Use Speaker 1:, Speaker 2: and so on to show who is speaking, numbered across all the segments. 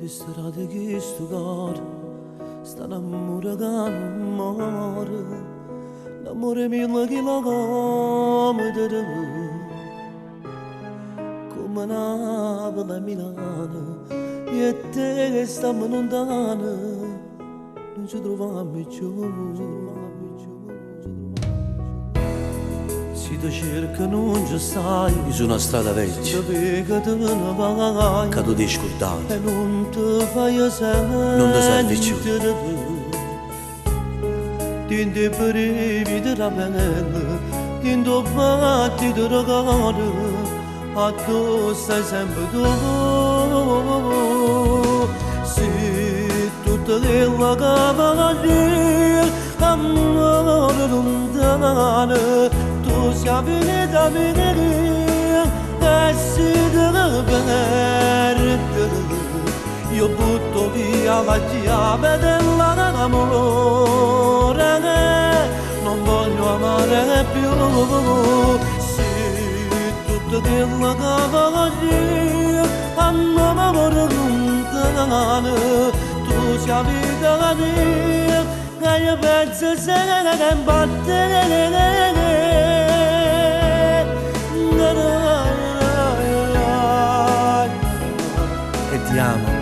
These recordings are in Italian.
Speaker 1: Di strade che sto cuore sta innamorando amore, l'amore mille chilometri come Napoli e Milano, io e te che stiamo lontano non ci troviamo più. Si ti cerca non ci stai,
Speaker 2: su una strada
Speaker 1: si
Speaker 2: vecchia,
Speaker 1: ti che te ne vai,
Speaker 2: che tu ti hai scordato,
Speaker 1: e non ti fai sentire,
Speaker 2: non ti serve più.
Speaker 1: Tinti brevi di ravenna, tinto battito di cuore, a tu stai sempre tu. Se tutta quella che va lì, amore lontano, tu sei venuta a venire e si deve perdere. Io butto via la chiave dell'amore, non voglio amare più. Se tutto quello che va lì, amore lontano, tu sei vita mia, e io penso se ne battere.
Speaker 2: e ti amo.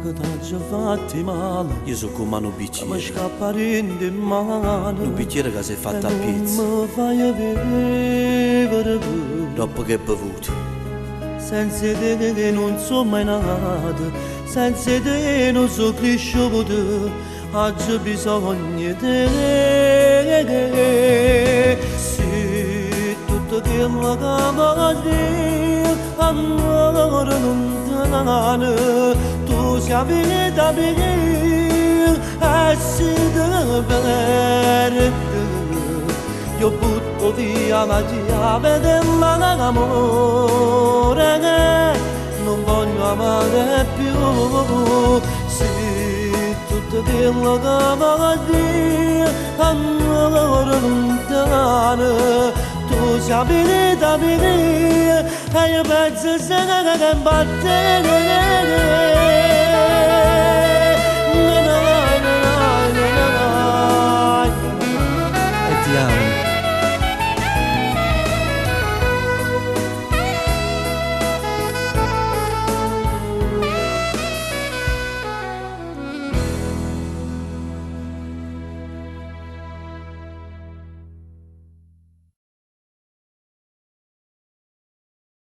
Speaker 1: Che t'ha fatti male,
Speaker 2: Io sono come un
Speaker 1: ma
Speaker 2: bicchiere,
Speaker 1: scappare in mano,
Speaker 2: un bicchiere che si è fatto a
Speaker 1: non
Speaker 2: pezzi,
Speaker 1: mi fai vivere più.
Speaker 2: dopo che hai bevuto.
Speaker 1: Senza te non sono mai nato, senza te non sono cresciuto, oggi bisogno di te. Se tutto quello che va lì, amore lontano, tu sei venuta a venire e si deve perdere. Io butto via la chiave dell'amore, non voglio amare più. Se tutto quello che va lì, amore lontano, tu sei venuta a venire e io penso se ne battere.